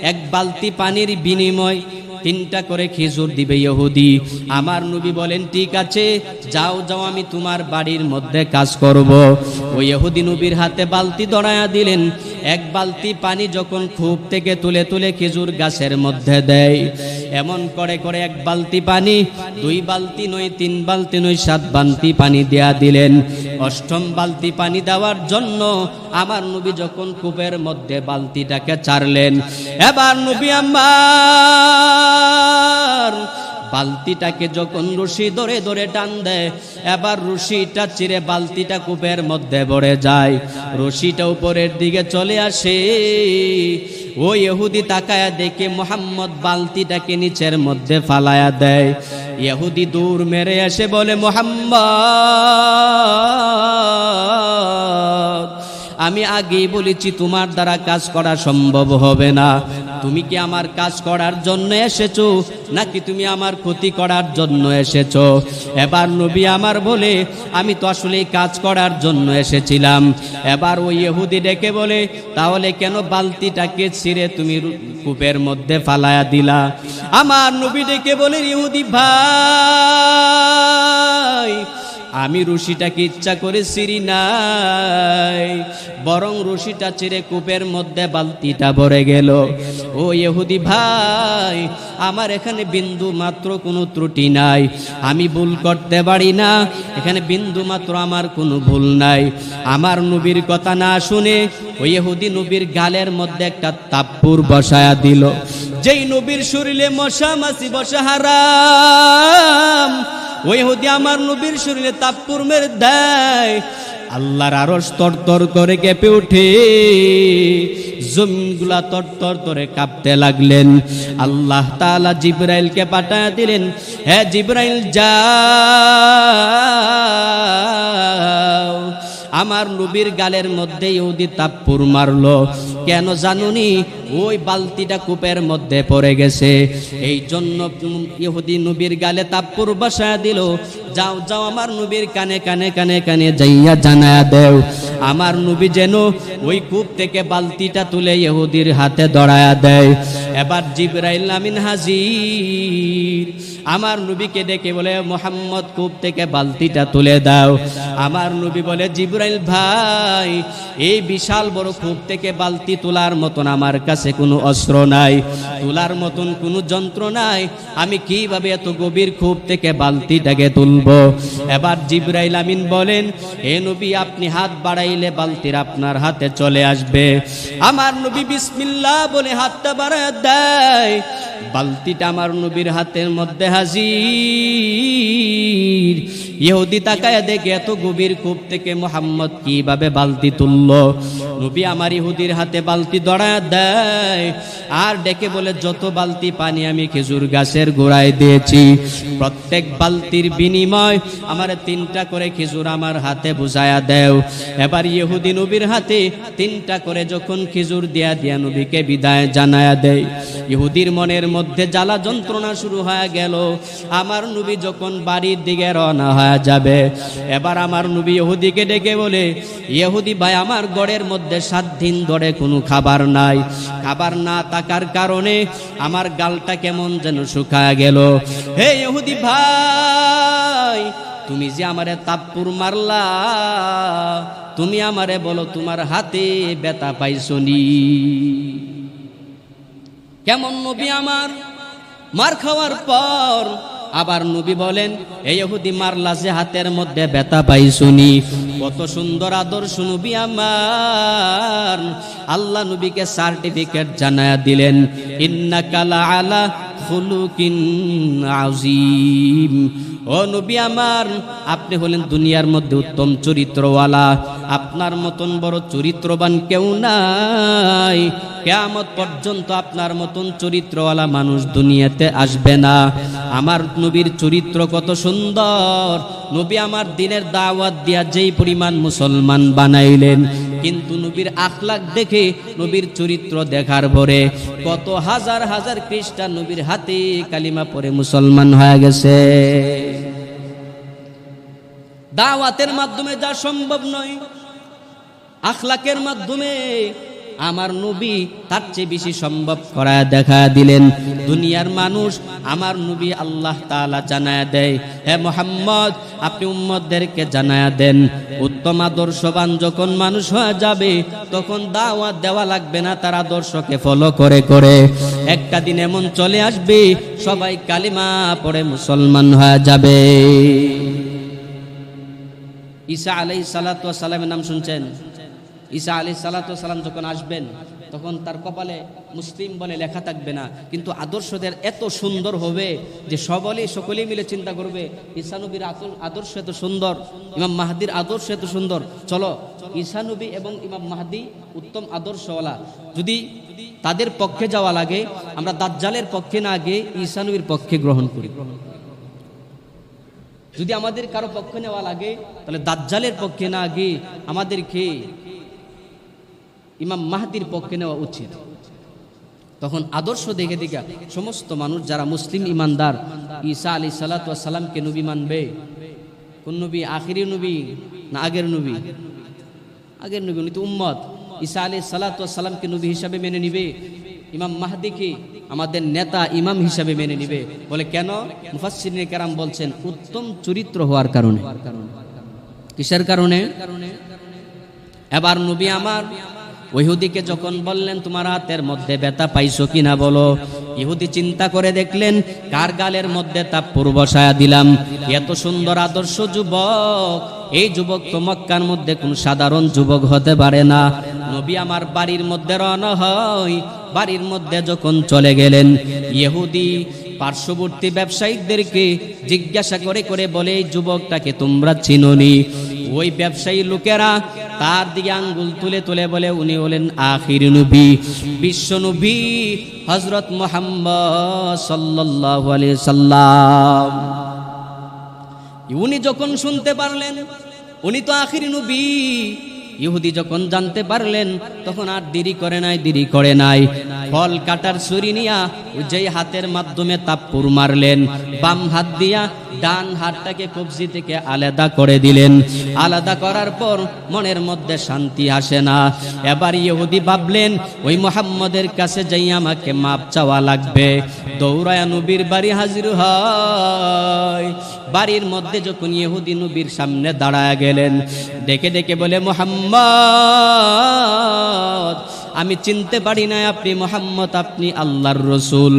1 বালতি পানির বিনিময় 3টা করে খেজুর দিবে ইহুদি। আমার নবী বলেন, ঠিক আছে, যাও যাও, আমি তোমার বাড়ির মধ্যে কাজ করব। ওই ইহুদি নবীর হাতে বালতি ধরায়া দিলেন। 1 বালতি পানি যখন কূপ থেকে তুলে তুলে খেজুর গাছের মধ্যে দেয়, এমন করে করে 1 বালতি পানি, 2 বালতি নয়, 3 বালতি নয়, 7 বালতি পানি দেয়া দিলেন। 8ম বালতি পানি দেওয়ার জন্য আমার নবী যখন কূপের মধ্যে বালতিটাকে চারলেন, এবার নবী আমার বালতিটাকে যখন রশি ধরে ধরে টান দেয়, এবার রশিটা চিরে বালতিটা কূপের মধ্যে ভরে যায়, রশিটা উপরের দিকে চলে আসে। ওই ইহুদি তাকায়া দেখে মুহাম্মদ বালতিটাকে নিচের মধ্যে ফালায়া দেয়। ইহুদি দূর মেরে এসে বলে, মুহাম্মদ, আমি আগেই বলেছি তোমার দ্বারা কাজ করা সম্ভব হবে না। তুমি কি আমার কাজ করার জন্য এসেছো, নাকি তুমি আমার ক্ষতি করার জন্য এসেছো? এবার নবী আমার বলে, আমি তো আসলে কাজ করার জন্য এসেছিলাম। এবার ওই ইহুদি ডেকে বলে, তাহলে কেন বালতিটাকে ছিঁড়ে তুমি কূপের মধ্যে ফালায়া দিলা? আমার নবী ডেকে বলে, ইহুদি ভাই, আমি রশিটাকে ইচ্ছা করে ছিঁড়ি নাই, বরং রশিটা ছিঁড়ে কূপের মধ্যে বালতিটা ভরে গেল। ও ইহুদি ভাই, আমার এখানে বিন্দু মাত্র কোনো ত্রুটি নাই, আমি ভুল করতে পারি না, এখানে বিন্দু মাত্র আমার কোনো ভুল নাই। আমার নবীর কথা না শুনে ওই ইহুদি নবীর গালের মধ্যে একটা তাপ্পুর বসায়া দিল। যেই নবীর শরীরে মশা মাছি বসা হারাম, ওই ইহুদি আমার নবীর শরীরে তাপ্পুর মেরে দেয়। আল্লাহর আরশ তরতর করে কেঁপে ওঠে, জমিনগুলা তরতর করে কাঁপতে লাগলেন। আল্লাহ তাআলা জিবরাইলকে পাঠায়া দিলেন, হে জিবরাইল যাও, আমার নবীর গালের মধ্যে ইহুদি তাপ্পুর মারলো। কেন জানুনি? ওই বালতিটা কূপের মধ্যে পড়ে গেছে, এই জন্য ইহুদি নবীর গালে তাপ্পুর বসায়া দিল। যাও যাও, আমার নবীর কানে কানে কানে কানে যাইয়া জানায়া দেও, আমার নবী যেন ওই কূপ থেকে বালতিটা তুলে ইহুদির হাতে ধরায়া দেয়। এবার জিবরাইল আমিন হাজির, আমার নবীকে ডেকে বলে, মুহাম্মদ কূপ থেকে বালতিটা তুলে দাও। আমার নবী বলে, জিবরাইল ভাই, এই বিশাল বড় কূপ থেকে বালতি তোলার মতন আমার কাছে কোনো অস্ত্র নাই, তোলার মতন কোনো যন্ত্র নাই, আমি কিভাবে এত গভীর কূপ থেকে বালতিটাকে তুলব? এবার জিবরাইল আমিন বলেন, হে নবী, আপনি হাত বাড়াইলে বালতির আপনার হাতে চলে আসবে। আমার নবী বিসমিল্লাহ বলে হাতটা বাড়ায় দেয়, বালতিটা আমার নবীর হাতের মধ্যে হাজির। ইহুদি তাকায়া দেখে এত গভীর কূপ থেকে মুহাম্মদ কিভাবে বালতি তুলল। নবী আমার ইহুদির হাতে বালতি ধরায়া দেয়, আর ডেকে বলে, যত বালতি পানি আমি খেজুর গাছের গোড়ায় দিয়েছি, প্রত্যেক বালতির বিনিময় আমার 3টা করে খেজুর আমার হাতে বুঝায়া দেও। এবার ইহুদি নবীর হাতে 3টা করে যখন খেজুর দিয়া দিয়া নবীকে বিদায় জানায়া দেয়, ইহুদির মনের মধ্যে জ্বালা যন্ত্রণা শুরু হয়ে গেল। আমার নবী যখন বাড়ির দিকে রওনা হয়ে যাবে, এবার আমার নবী ইহুদিকে ডেকে বলে, ইহুদি ভাই, আমার ঘরের মধ্যে 7 দিন ধরে কোনো খাবার নাই, খাবার না থাকার কারণে আমার গালটা কেমন যেন শুকায় গেল। হে ইহুদি ভাই, তুমি যে আমারে তাপ্পুর মারলা, তুমি আমারে বলো, তোমার হাতে ব্যথা পাইছনি? কেমন নবী আমার, মার খাওয়ার পর আবার নবী বলেন, এই ইহুদি মারলা যে হাতের মধ্যে ব্যথা পাইছুনি। কত সুন্দর আদর্শ নবী আমার। আল্লাহ নবীকে সার্টিফিকেট জানায়া দিলেন, ইন্নাকা লাআলা খুলুকিন আযীম। ও নবী আমার, আপনি হলেন দুনিয়ার মধ্যে উত্তম চরিত্রওয়ালা, আপনার মতন বড় চরিত্রবান কেউ নাই। কিয়ামত পর্যন্ত আপনার মতন চরিত্রওয়ালা মানুষ দুনিয়াতে আসবে না। আমার নবীর চরিত্র কত সুন্দর। নবী আমার দিনের দাওয়াত দিয়া যেই পরিমাণ মুসলমান বানাইলেন, কিন্তু নবীর আখলাক দেখে, নবীর চরিত্র দেখার পরে কত হাজার হাজার খ্রিস্টান নবীর হাতে কালিমা পড়ে মুসলমান হয়ে গেছে। দাওয়াতের মাধ্যমে যা সম্ভব নয়, আখলাকের মাধ্যমে আমার নবী তার চেয়ে বেশি সম্ভব করায় দেখা দিলেন। দুনিয়ার মানুষ আমার নবী আল্লাহ তাআলা জানায়া দেয়, হে মুহাম্মদ, আপনি উম্মতদেরকে জানায়া দেন, উত্তম আদর্শবান যখন মানুষ হয়ে যাবে, তখন দাওয়াত দেওয়া লাগবে না, তার আদর্শকে ফলো করে করে একটা দিন এমন চলে আসবে, সবাই কালিমা পড়ে মুসলমান হয়ে যাবে। ঈসা আলাইহিস সালাতু ওয়াস সালামের নাম শুনছেন? ঈসা আলাইহিস সালাতু ওয়াস সালাম যখন আসবেন, তখন তার কপালে মুসলিম বলে লেখা থাকবে না, কিন্তু আদর্শদের এত সুন্দর হবে যে সকলেই মিলে চিন্তা করবে, ঈসা নবীর আদর্শ এত সুন্দর, ইমাম মাহদির আদর্শ এত সুন্দর, চলো ঈসা নবী এবং ইমাম মাহদি উত্তম আদর্শওয়ালা, যদি তাদের পক্ষে যাওয়া লাগে, আমরা দাজ্জালের পক্ষে না গিয়ে ঈসা নবীর পক্ষে গ্রহণ করি। যদি আমাদের কারো পক্ষে নেওয়া লাগে, তাহলে দাজ্জালের পক্ষে না গিয়ে আমাদেরকে ইমাম মাহদির পক্ষে নেওয়া উচিত। তখন আদর্শ দেখে দেখে সমস্ত মানুষ যারা মুসলিম ইমানদার, ঈসা আলাইহিস সালাতু ওয়াস সালামকে নবী মানবে। কোন নবী? আখিরি নবী না আগের নবী? আগের নবী, উনি তো উম্মত। ঈসা আলাইহিস সালাতু ওয়াস সালামকে নবী হিসাবে মেনে নিবে, ইমাম মাহদিকে আমাদের নেতা ইমাম হিসাবে মেনে নিবে। বলে কেন? মুফাসসিরিনে কেরাম বলছেন উত্তম চরিত্র হওয়ার কারণে। কিসের কারণে? এবার নবী আমার ইহুদিকে যখন বললেন তোমার হাতের মধ্যে ব্যথা পাইছো কিনা বলো, ইহুদি চিন্তা করে দেখলেন কার গালের মধ্যে তাপ্পুর বসায়া দিলাম। এত সুন্দর আদর্শ যুবক, এই যুবক তো মক্কার মধ্যে কোন সাধারণ যুবক হতে পারে না। নবী আমার বাড়ির মধ্যে রওনা হয়। বাড়ির মধ্যে যখন চলে গেলেন, ইহুদি পার্শ্ববর্তী ব্যবসায়ীদেরকে জিজ্ঞাসা করে করে বলে এই যুবকটাকে তোমরা চিনোনি? ওই ব্যবসায়ী লোকেরা তার দিকে আঙ্গুল তুলে তুলে বলে উনি হলেন আখির নবী, বিশ্ব নবী হযরত মুহাম্মদ সাল্লাল্লাহু আলাইহি সাল্লাম। উনি যখন শুনতে পারলেন উনি তো আখির নবী, ইহুদি যখন জানতে পারলেন তখন আর দেরি করে নাই ফল কাটার ছুরি নিয়া যেই হাতের মাধ্যমে তাপ্পুর মারলেন, বাম হাত দিয়া ডান হাতটাকে কবজি থেকে আলাদা করে দিলেন। আলাদা করার পর মনের মধ্যে শান্তি আসে না। এবার ইহুদি ভাবলেন ওই মুহাম্মদের কাছে যাই আমাকে মাপ চাওয়া লাগবে। দৌড়ায়া নবীর বাড়ি হাজির হয়। বাড়ির মধ্যে যখন ইহুদি নবীর সামনে দাঁড়ায় গেলেন, ডেকে ডেকে বলে মুহাম্মদ আমি চিনতে পারি না আপনি মুহাম্মদ, আপনি আল্লাহর রসুল,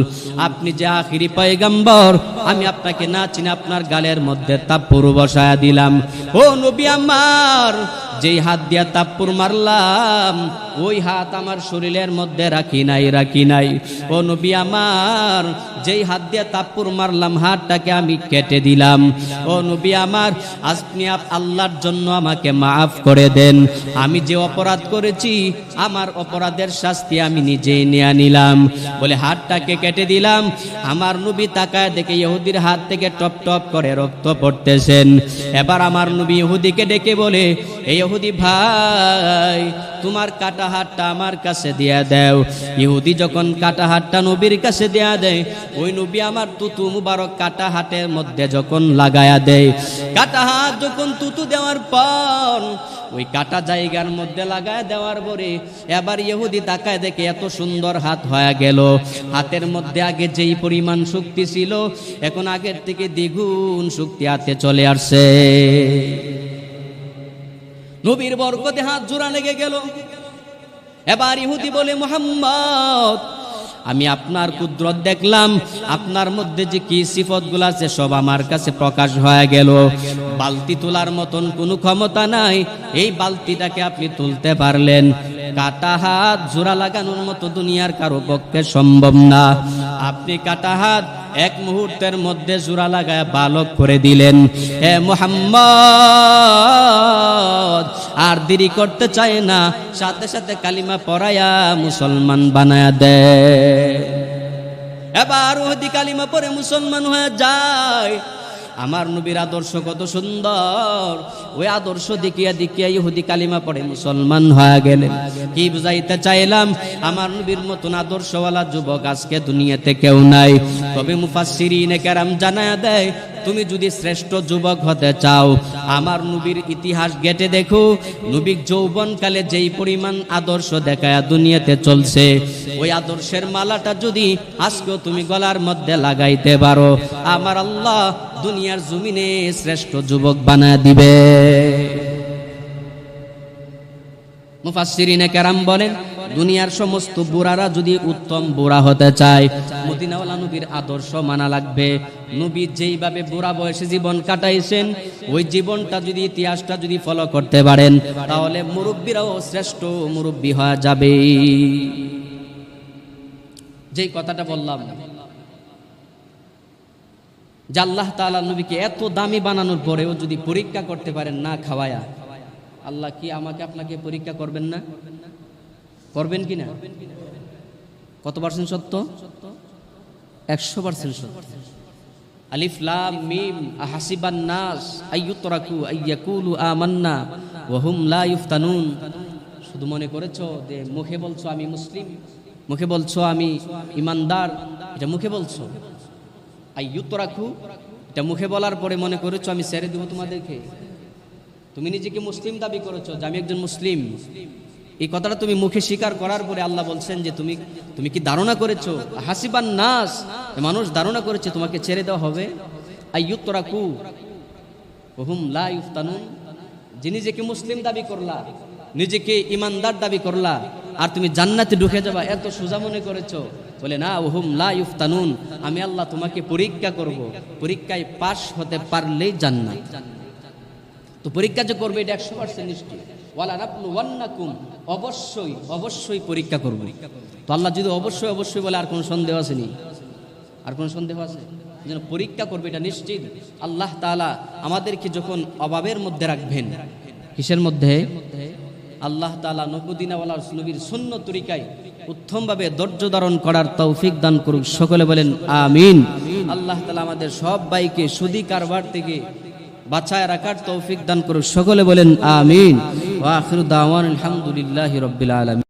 আপনি যে আখিরি পয়গম্বর, আমি আপনাকে না চিনি আপনার গালের মধ্যে তাপ্পুর বসায়া দিলাম। ও নবী আমার, যেই হাত দিয়া তাপ্পুর মারলাম ওই হাত আমার শরীরের মধ্যে রাখি নাই। ও নবী আমার, যেই হাত দিয়া তাপ্পুর মারলাম হাতটাকে আমি কেটে দিলাম। ও নবী আমার, আপনি আল্লাহর জন্য আমাকে মাফ করে দেন। আমি যে অপরাধ করেছি আমার অপরাধের শাস্তি আমি নিজেই নিয়ে নিলাম। বলে হাতটাকে কেটে দিলাম। আমার নবী তাকায় দেখে ইহুদির হাত থেকে টপ টপ করে রক্ত পড়তেছেন। এবার আমার নবী ইহুদিকে ডেকে বলে এই ইহুদি ভাই, তোমার কাটা হাতটা আমার কাছে দিয়া দাও। ইহুদি যখন কাটা হাতটা নবীর কাছে দেয়া দেয়, ওই নবী আমার তুতু মুবারক কাটা হাতের মধ্যে যখন লাগায়া দেয়, কাটা হাত যখন তুতু দেওয়ার পর ওই কাটা জায়গার মধ্যে লাগায় দেওয়ার পরে এবার ইহুদি তাকায় দেখে এত সুন্দর হাত হয়ে গেল। হাতের মধ্যে আগে যেই পরিমাণ শক্তি ছিল এখন আগের থেকে দ্বিগুণ শক্তি হাতে চলে আসছে। নবীর বরকতে হাত জোড়া লেগে গেল। এবার ইহুদি বলে মুহাম্মদ আমি আপনার কুদরত দেখলাম, আপনার মধ্যে যে কি সিফতগুলো আছে সব আমার কাছে প্রকাশ হয়ে গেল। বালতি তোলার মতন কোনো ক্ষমতা নাই, এই বালতিটাকে আপনি তুলতে পারলেন। কাটা হাত জোড়া লাগানোর মতো দুনিয়ার কারো পক্ষে সম্ভব না। আপনি কাটা হাত এক মুহূর্তের মধ্যে জোড়া লাগায় বালক করে দিলেন। হে মুহাম্মদ আর দেরি করতে চায় না, সাথে সাথে কালিমা পড়ায়া মুসলমান বানায়া দেয়। এবার ওই কালিমা পড়ে মুসলমান হয়ে যায়। আমার নবীর আদর্শ কত সুন্দর, ওই আদর্শ দেখিয়া দেখিয়া ইহুদি কালিমা পড়ে মুসলমান হয়ে গেলেন। কি বুঝাইতে চাইলাম, আমার নবীর মতন আদর্শওয়ালা যুবক আজকে দুনিয়াতে কেউ নাই। তবে মুফাসসিরিনে কেরাম জানায়া দেয় তুমি যদি শ্রেষ্ঠ যুবক হতে চাও আমার নবীর ইতিহাস ঘেটে দেখো। নবীর যৌবনকালে যেই পরিমাণ আদর্শ দেখায়া দুনিয়াতে চলছে, ওই আদর্শের মালাটা যদি আজকেও তুমি গলার মধ্যে লাগাইতে পারো, আমার আল্লাহ দুনিয়ার জমিনে শ্রেষ্ঠ যুবক বানায় দিবে। মুফাসসিরিনে কেরাম বলেন দুনিয়ার সমস্ত বুড়ারা যদি উত্তম বুড়া হতে চায় মদিনাওয়ালা নবীর আদর্শ মানা লাগবে। নবী যেইভাবে বুড়া বয়সে জীবন কাটাইছেন ওই জীবনটা যদি ইতিহাসটা যদি ফলো করতে পারেন তাহলে মুরব্বীরাও শ্রেষ্ঠ মুরব্বী হয়ে যাবে। যেই কথাটা বললাম যে আল্লাহ তাআলা নবীকে এত দামি বানানোর পরেও যদি পরীক্ষা করতে পারেন না খাওয়ায়া, আল্লাহ কি আমাকে আপনাকে পরীক্ষা করবেন না? করবেন কিনা? কত পার্সেন্ট সত্য? 100% সত্য। আলিফ লাম মিম আহাসিবান নাস আইয়ুতরাকু আইয়াকুলু আমান্না ওয়া হুম লা ইফতানুন। শুধু মনে করেছো যে মুখে বলছো আমি মুসলিম, মুখে বলছো আমি ইমানদার, এটা মুখে বলছো। আইয়ুতরাকু এটা মুখে বলার পরে মনে করেছো আমি ছেড়ে দেব তোমাদেরকে। তুমি নিজেকে মুসলিম দাবি করেছো যে আমি একজন মুসলিম, এই কথাটা তুমি মুখে স্বীকার করার পরে আল্লাহ বলছেন যে তুমি কি ধারণা করেছো, হাসিবান নাস, মানুষ ধারণা করেছে তোমাকে ছেড়ে দেওয়া হবে, আইয়ুতরাকু ওহুম লা ইফতানুন, যে নিজেকে মুসলিম দাবি করলা, নিজেকে ইমানদার দাবি করলা, আর তুমি জান্নাতে ঢুকে যাবা এত সোজা মনে করেছো? বলে না, ওহুম লা ইফতানুন, আমি আল্লাহ তোমাকে পরীক্ষা করব, পরীক্ষায় পাশ হতে পারলেই জান্নাত। তো পরীক্ষা যে করবে এটা 100% নিশ্চিত। ওয়ালা নাবলুওয়ান্নাকুম, অবশ্যই অবশ্যই পরীক্ষা করব। তো আল্লাহ যদি অবশ্যই অবশ্যই বলে, আর কোনো সন্দেহ আসেনি? আর কোনো সন্দেহ আছে? যেন পরীক্ষা করবে এটা নিশ্চিত। আল্লাহ তাআলা আমাদেরকে যখন অভাবের মধ্যে রাখবেন, কিসের মধ্যে? আল্লাহ তাআলা নবুদিনাওয়ালার নবীর সুন্নত তরিকায় উত্তমভাবে ধৈর্য ধারণ করার তৌফিক দান করুক। সকলে বলেন আমিন। আল্লাহ তাআলা আমাদের সব ভাইকে সুদী কারবার থেকে বাঁচায় রাখার তৌফিক দান করুক। সকলে বলেন আমিন। ওয়া আখিরু দাওয়ানা আলহামদুলিল্লাহি রাব্বিল আলামিন।